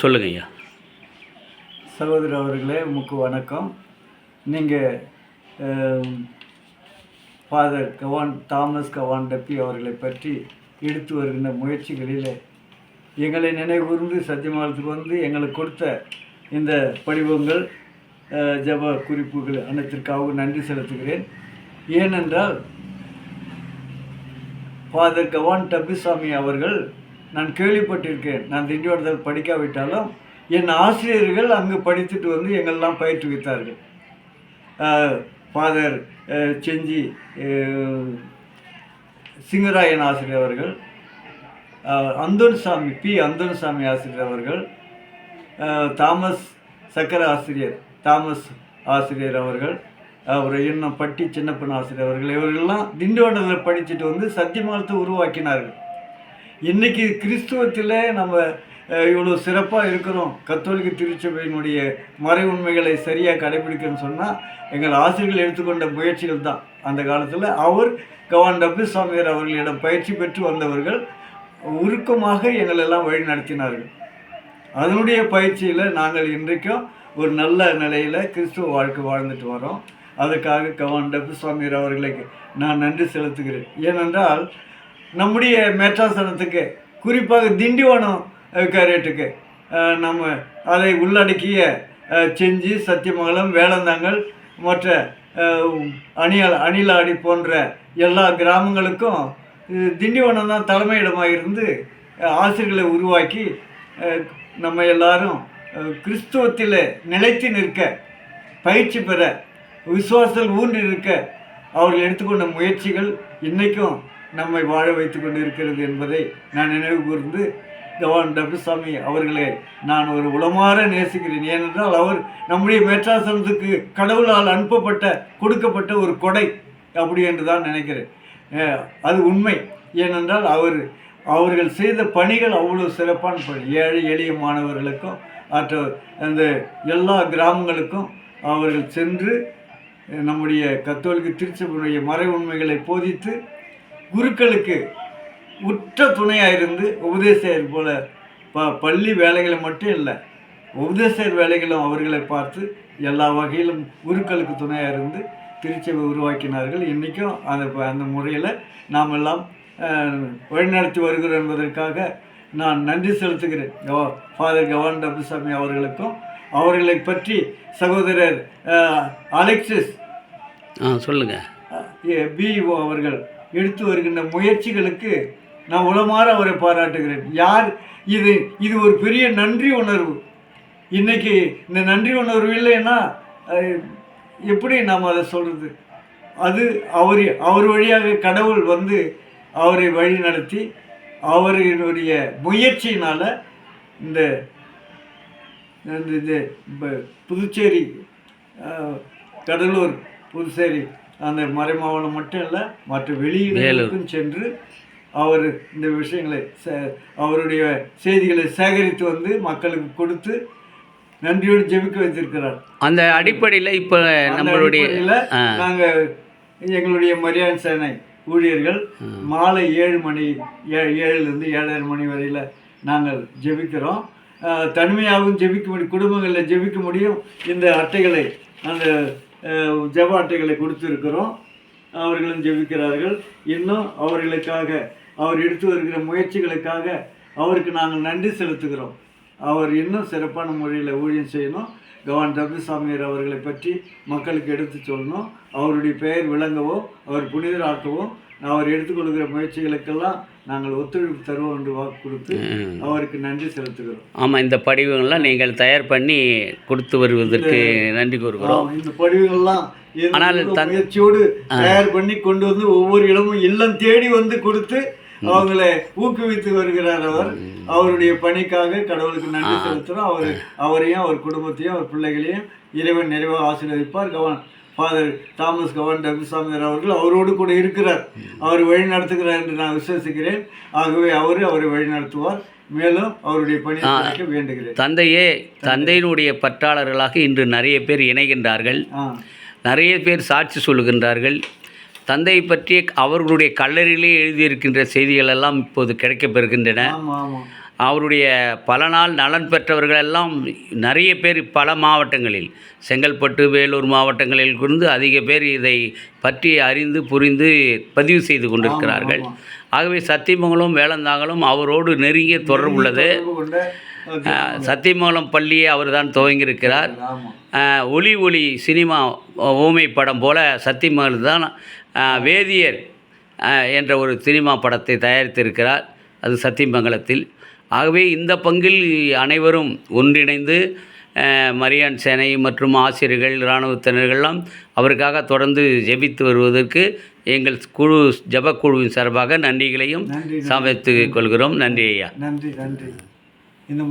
சொல்லுங்க ஐயா. சகோதரர் அவர்களே, உமக்கு வணக்கம். நீங்கள் ஃபாதர் தாமஸ் கவான் டப்பி அவர்களை பற்றி எடுத்து வருகின்ற முயற்சிகளில் எங்களை நினைவுகூர்ந்து சத்தியமானத்துக்கு வந்து எங்களுக்கு கொடுத்த இந்த படிவங்கள், ஜப குறிப்புகள் அனைத்திற்காகவும் நன்றி செலுத்துகிறேன். ஏனென்றால் ஃபாதர் கவான் டப்பிசாமி அவர்கள் நான் கேள்விப்பட்டிருக்கேன். நான் திண்டிவனத்தில் படிக்காவிட்டாலும் என் ஆசிரியர்கள் அங்கு படித்துட்டு வந்து எங்களெல்லாம் பயிற்றுவித்தார்கள். ஃபாதர் செஞ்சி சிங்கராயன் ஆசிரியர் அவர்கள், அந்தோன்சாமி ஆசிரியர் அவர்கள், தாமஸ் சக்கர ஆசிரியர் தாமஸ் ஆசிரியர் அவர்கள், அப்புறம் இன்னும் பட்டி சின்னப்பன் ஆசிரியர் அவர்கள், இவர்கள்லாம் திண்டிவனத்தில் படிச்சுட்டு வந்து சத்தியமானத்தை உருவாக்கினார்கள். இன்றைக்கி கிறிஸ்துவத்தில் நம்ம இவ்வளோ சிறப்பாக இருக்கிறோம். கத்தோலிக்க திருச்சபையினுடைய மறை உண்மைகளை சரியாக கடைபிடிக்கணும்னு சொன்னால் எங்கள் ஆசிரியர்கள் எடுத்துக்கொண்ட முயற்சிகள் தான். அந்த காலத்தில் அவர் கவான் டப்பிசாமியார் அவர்களிடம் பயிற்சி பெற்று வந்தவர்கள் உருக்கமாக எங்களெல்லாம் வழி நடத்தினார்கள். அதனுடைய பயிற்சியில் நாங்கள் இன்றைக்கும் ஒரு நல்ல நிலையில் கிறிஸ்துவ வாழ்க்கை வாழ்ந்துட்டு வரோம். அதுக்காக கவான் டப்பிசாமியார் அவர்களுக்கு நான் நன்றி செலுத்துகிறேன். ஏனென்றால் நம்முடைய மேற்றாசனத்துக்கு, குறிப்பாக திண்டிவனம் விகாரியேட்டுக்கு நம்ம அதை உள்ளடக்கிய செஞ்சி, சத்தியமங்கலம், வேளந்தாங்கல், மற்ற அணிலாடி போன்ற எல்லா கிராமங்களுக்கும் திண்டிவனம் தான் தலைமையிடமாக இருந்து ஆசிரியர்களை உருவாக்கி நம்ம எல்லாரும் கிறிஸ்துவத்தில் நிலைத்து நிற்க, பயிற்சி பெற, விசுவாசத்தில் ஊன்றி இருக்க அவர்கள் எடுத்துக்கொண்ட முயற்சிகள் இன்றைக்கும் நம்மை வாழ வைத்து கொண்டு இருக்கிறது என்பதை நான் நினைவு கூர்ந்து கவான் டப்பிசாமி அவர்களை நான் ஒரு உளமாற நேசிக்கிறேன். ஏனென்றால் அவர் நம்முடைய மேற்றாசனத்துக்கு கடவுளால் கொடுக்கப்பட்ட ஒரு கொடை அப்படி என்று தான் நினைக்கிறேன். அது உண்மை. ஏனென்றால் அவர்கள் செய்த பணிகள் அவ்வளோ சிறப்பான பணி. ஏழை எளிய மாணவர்களுக்கும் அந்த எல்லா கிராமங்களுக்கும் அவர்கள் சென்று நம்முடைய கத்தோலிக்க திருச்சபையுடைய மறை உண்மைகளை போதித்து குருக்களுக்கு உற்ற துணையாக இருந்து உபதேசர் போல பள்ளி வேலைகளை மட்டும் இல்லை, உபதேசர் வேலைகளும் அவர்களை பார்த்து எல்லா வகையிலும் குருக்களுக்கு துணையாக இருந்து திருச்சபை உருவாக்கினார்கள். இன்றைக்கும் அந்த முறையில் நாம் எல்லாம் வழிநடத்தி வருகிறோம் என்பதற்காக நான் நன்றி செலுத்துகிறேன் ஃபாதர் கவான் டப்பிசாமி அவர்களுக்கும். அவர்களை பற்றி சகோதரர் அலெக்சிஸ் சொல்லுங்கள் பிஓ அவர்கள் எடுத்து வருகின்ற முயற்சிகளுக்கு நான் உளமாற அவரை பாராட்டுகிறேன். இது ஒரு பெரிய நன்றி உணர்வு. இன்றைக்கி இந்த நன்றி உணர்வு இல்லைன்னா எப்படி நாம் அதை சொல்கிறது? அது அவர் வழியாக கடவுள் வந்து அவரை வழி நடத்தி அவர்களுடைய முயற்சியினால் இந்த புதுச்சேரி, கடலூர், புதுச்சேரி அந்த மறை மாவட்டம் மட்டும் இல்லை, மற்ற வெளியிடங்களுக்கும் சென்று அவர் இந்த விஷயங்களை அவருடைய செய்திகளை சேகரித்து வந்து மக்களுக்கு கொடுத்து நன்றியோடு ஜெபிக்க வைத்திருக்கிறார். அந்த அடிப்படையில் இப்போ நம்மளுடைய நாங்கள் எங்களுடைய மரியாதை சேனை ஊழியர்கள் மாலை 7 மணி 7லேருந்து 7:30 மணி வரையில் நாங்கள் ஜெபிக்கிறோம். தனிமையாகவும் ஜெபிக்க முடியும், குடும்பங்களில் ஜெபிக்க முடியும். இந்த அட்டைகளை, அந்த ஜெப அட்டைகளை கொடுத்துருக்கிறோம். அவர்களும் ஜெபிக்கிறார்கள். இன்னும் அவர்களுக்காக, அவர் எடுத்து வருகிற முயற்சிகளுக்காக அவருக்கு நாங்கள் நன்றி செலுத்துகிறோம். அவர் இன்னும் சிறப்பான முறையில் ஊழியம் செய்யணும். கவான் டப்பிசாமியார் அவர்களை பற்றி மக்களுக்கு எடுத்து சொல்லணும். அவருடைய பெயர் விளங்கவோ, அவர் புனிதராக்கவோ அவர் எடுத்துக்கொள்கிற முயற்சிகளுக்கெல்லாம் நாங்கள் ஒத்துழைப்பு தருவோம் என்று வாக்கு கொடுத்து அவருக்கு நன்றி செலுத்துகிறோம். ஆமாம், இந்த படிவங்கள்லாம் நீங்கள் தயார் பண்ணி கொடுத்து வருவதற்கு நன்றி கூறுகிறோம். இந்த படிவங்கள்லாம் ஆனால் முயற்சியோடு தயார் பண்ணி கொண்டு வந்து ஒவ்வொரு இடமும் இல்லம் தேடி வந்து கொடுத்து அவங்களை ஊக்குவித்து வருகிறார். அவருடைய பணிக்காக கடவுளுக்கு நன்றி செலுத்துகிறோம். அவரையும் அவர் குடும்பத்தையும் அவர் பிள்ளைகளையும் இறைவன் நிறைவாக ஆசீர்வதிப்பார். ஃபாதர் தாமஸ் கவான் டப்பிசாமியார் அவர்கள் அவரோடு கூட இருக்கிறார். அவர் வழி நடத்துகிறார் என்று நான் விசுவசிக்கிறேன். ஆகவே அவரை வழி நடத்துவார். மேலும் அவருடைய பணியை வேண்டுகிறேன். தந்தையினுடைய பற்றாளர்களாக இன்று நிறைய பேர் இணைகின்றார்கள். நிறைய பேர் சாட்சி சொல்லுகின்றார்கள். தந்தையை பற்றி அவர்களுடைய கல்லறையிலே எழுதியிருக்கின்ற செய்திகள் எல்லாம் இப்போது கிடைக்கப்பெறுகின்றன. அவருடைய பல நாள் நலன் பெற்றவர்கள் எல்லாம் நிறைய பேர் பல மாவட்டங்களில், செங்கல்பட்டு, வேலூர் மாவட்டங்களில் இருந்து அதிக பேர் இதை பற்றி அறிந்து புரிந்து பதிவு செய்து கொண்டிருக்கிறார்கள். ஆமாம். ஆகவே சத்தியமங்கலம், வேலந்தாங்கலும் அவரோடு நெருங்கிய தொடர்பு உள்ளது. சத்தியமங்கலம் பள்ளியை அவர் தான் துவங்கியிருக்கிறார். ஆமாம். ஒளி சினிமா ஊமை படம் போல சத்தியமங்கலம் தான் வேதியர் என்ற ஒரு சினிமா படத்தை தயாரித்திருக்கிறார், அது சத்தியமங்கலத்தில். ஆகவே இந்த பங்கில் அனைவரும் ஒன்றிணைந்து மரியான் சேனை மற்றும் ஆசிரியர்கள், இராணுவத்தினர்கள்லாம் அவருக்காக தொடர்ந்து ஜெபித்து வருவதற்கு எங்கள் குழு ஜபக்குழுவின் சார்பாக நன்றிகளையும் சமர்ப்பித்துக் கொள்கிறோம். நன்றி ஐயா. நன்றி. இந்த